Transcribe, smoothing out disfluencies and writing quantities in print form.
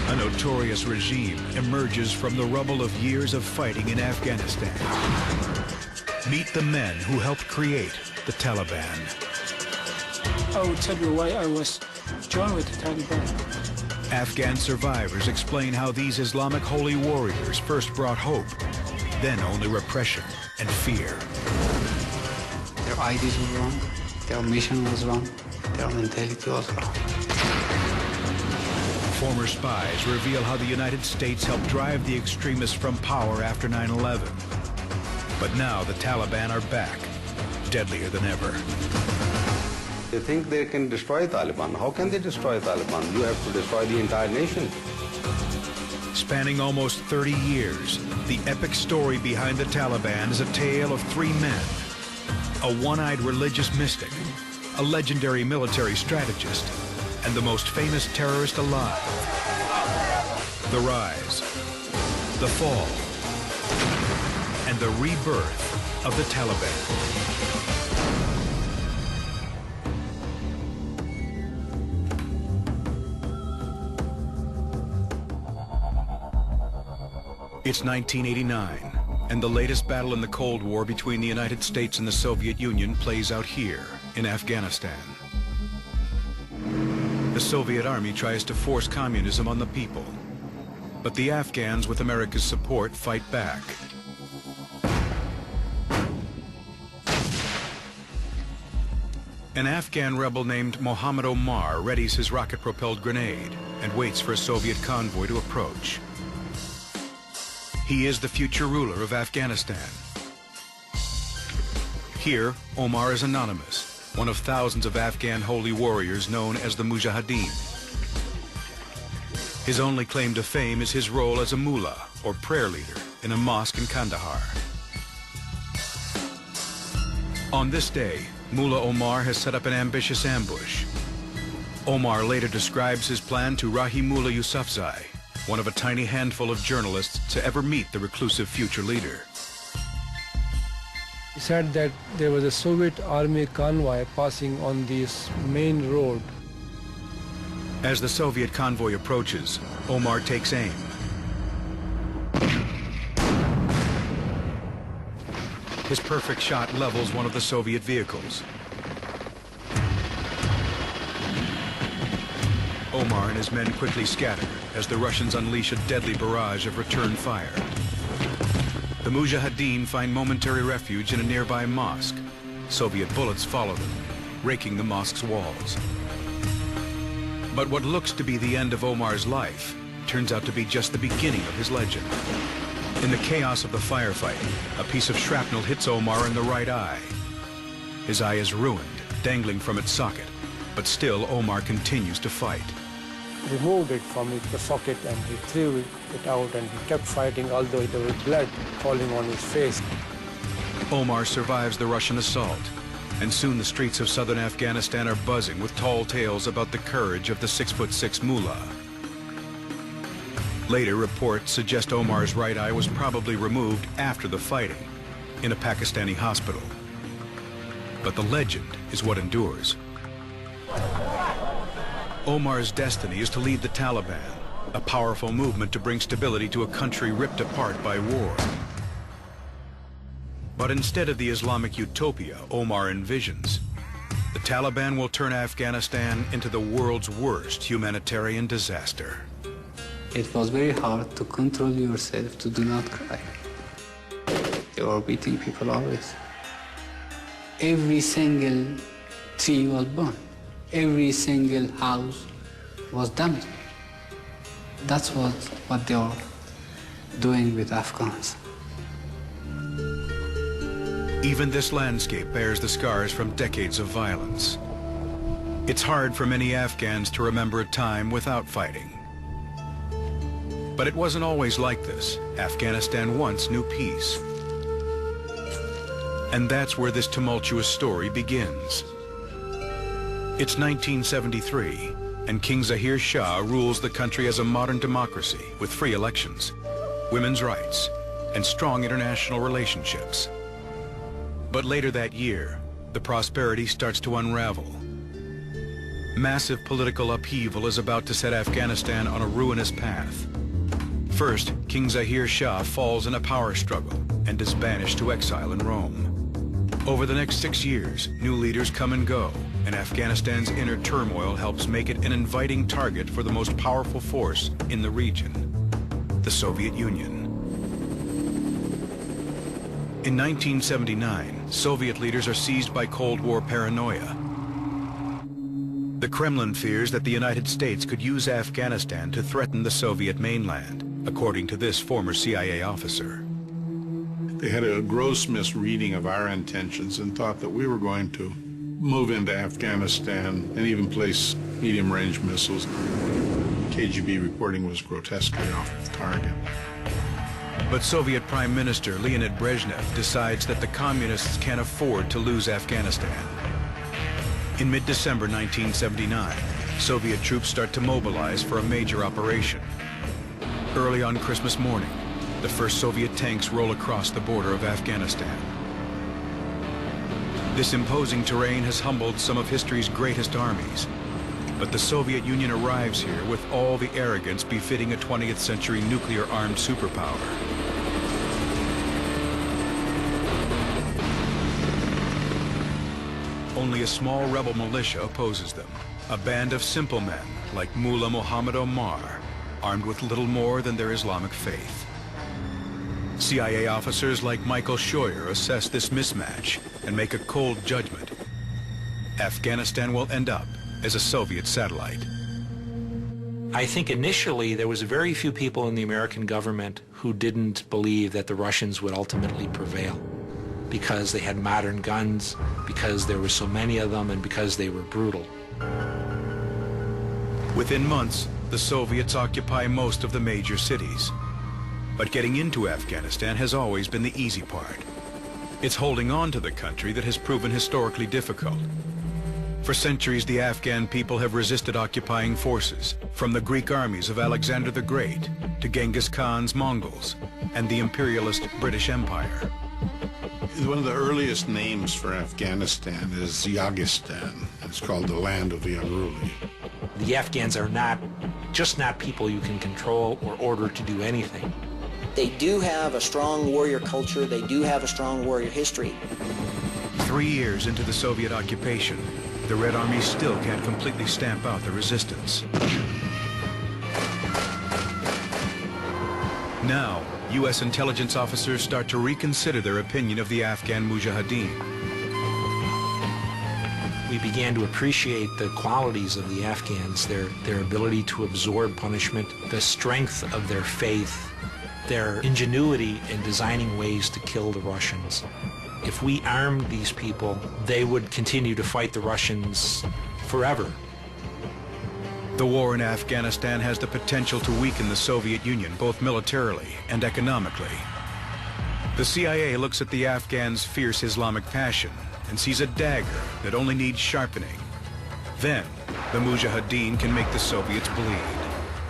A notorious regime emerges from the rubble of years of fighting in Afghanistan. Meet the men who helped create the Taliban. I will tell you why I was joined with the Taliban. Afghan survivors explain how these Islamic holy warriors first brought hope, then only repression and fear. Their ideas were wrong, their mission was wrong, their mentality was wrong. Former spies reveal how the United States helped drive the extremists from power after 9/11. But now the Taliban are back, deadlier than ever. They think they can destroy Taliban. How can they destroy Taliban? You have to destroy the entire nation. Spanning almost 30 years, the epic story behind the Taliban is a tale of three men. A one-eyed religious mystic, a legendary military strategist, and the most famous terrorist alive. The rise, the fall, and the rebirth of the Taliban. It's 1989, and the latest battle in the Cold War between the United States and the Soviet Union plays out here in Afghanistan. The Soviet army tries to force communism on the people, but the Afghans, with America's support, fight back. An Afghan rebel named Mohammed Omar readies his rocket-propelled grenade and waits for a Soviet convoy to approach. He is the future ruler of Afghanistan. Here, Omar is anonymous, one of thousands of Afghan holy warriors known as the Mujahideen. His only claim to fame is his role as a mullah, or prayer leader, in a mosque in Kandahar. On this day, Mullah Omar has set up an ambitious ambush. Omar later describes his plan to Rahimullah Yousafzai, one of a tiny handful of journalists to ever meet the reclusive future leader. He said that there was a Soviet army convoy passing on this main road. As the Soviet convoy approaches, Omar takes aim. His perfect shot levels one of the Soviet vehicles. Omar and his men quickly scatter as the Russians unleash a deadly barrage of return fire. The Mujahideen find momentary refuge in a nearby mosque. Soviet bullets follow them, raking the mosque's walls. But what looks to be the end of Omar's life turns out to be just the beginning of his legend. In the chaos of the firefight, a piece of shrapnel hits Omar in the right eye. His eye is ruined, dangling from its socket, but still Omar continues to fight. Removed it from the socket and he threw it out and he kept fighting, although there was blood falling on his face. Omar survives the Russian assault, and soon the streets of southern Afghanistan are buzzing with tall tales about the courage of the 6'6" mullah. Later reports suggest Omar's right eye was probably removed after the fighting in a Pakistani hospital. But the legend is what endures. Omar's destiny is to lead the Taliban, a powerful movement to bring stability to a country ripped apart by war. But instead of the Islamic utopia Omar envisions, the Taliban will turn Afghanistan into the world's worst humanitarian disaster. It was very hard to control yourself to do not cry. They were beating people always. Every single tree was burned. Every single house was damaged. That's what they were doing with Afghans. Even this landscape bears the scars from decades of violence. It's hard for many Afghans to remember a time without fighting. But it wasn't always like this. Afghanistan once knew peace. And that's where this tumultuous story begins. It's 1973, and King Zahir Shah rules the country as a modern democracy with free elections, women's rights, and strong international relationships. But later that year, the prosperity starts to unravel. Massive political upheaval is about to set Afghanistan on a ruinous path. First, King Zahir Shah falls in a power struggle and is banished to exile in Rome. Over the next 6 years, new leaders come and go, and Afghanistan's inner turmoil helps make it an inviting target for the most powerful force in the region, the Soviet Union. In 1979, Soviet leaders are seized by Cold War paranoia. The Kremlin fears that the United States could use Afghanistan to threaten the Soviet mainland, according to this former CIA officer. They had a gross misreading of our intentions and thought that we were going to move into Afghanistan and even place medium-range missiles. KGB reporting was grotesquely off target. But Soviet Prime Minister Leonid Brezhnev decides that the communists can't afford to lose Afghanistan. In mid-December 1979, Soviet troops start to mobilize for a major operation. Early on Christmas morning, the first Soviet tanks roll across the border of Afghanistan. This imposing terrain has humbled some of history's greatest armies, but the Soviet Union arrives here with all the arrogance befitting a 20th century nuclear-armed superpower. Only a small rebel militia opposes them, a band of simple men like Mullah Muhammad Omar, armed with little more than their Islamic faith. CIA officers like Michael Scheuer assess this mismatch and make a cold judgment. Afghanistan will end up as a Soviet satellite. I think initially there was very few people in the American government who didn't believe that the Russians would ultimately prevail, because they had modern guns, because there were so many of them, and because they were brutal. Within months, the Soviets occupy most of the major cities. But getting into Afghanistan has always been the easy part. It's holding on to the country that has proven historically difficult. For centuries, the Afghan people have resisted occupying forces, from the Greek armies of Alexander the Great to Genghis Khan's Mongols and the imperialist British Empire. One of the earliest names for Afghanistan is Yagistan. It's called the land of the unruly. The Afghans are not people you can control or order to do anything. They do have a strong warrior culture. They do have a strong warrior history. 3 years into the Soviet occupation, the Red Army still can't completely stamp out the resistance. Now, U.S. intelligence officers start to reconsider their opinion of the Afghan Mujahideen. We began to appreciate the qualities of the Afghans, their ability to absorb punishment, the strength of their faith, their ingenuity in designing ways to kill the Russians. If we armed these people, they would continue to fight the Russians forever. The war in Afghanistan has the potential to weaken the Soviet Union, both militarily and economically. The CIA looks at the Afghans' fierce Islamic passion and sees a dagger that only needs sharpening. Then, the Mujahideen can make the Soviets bleed.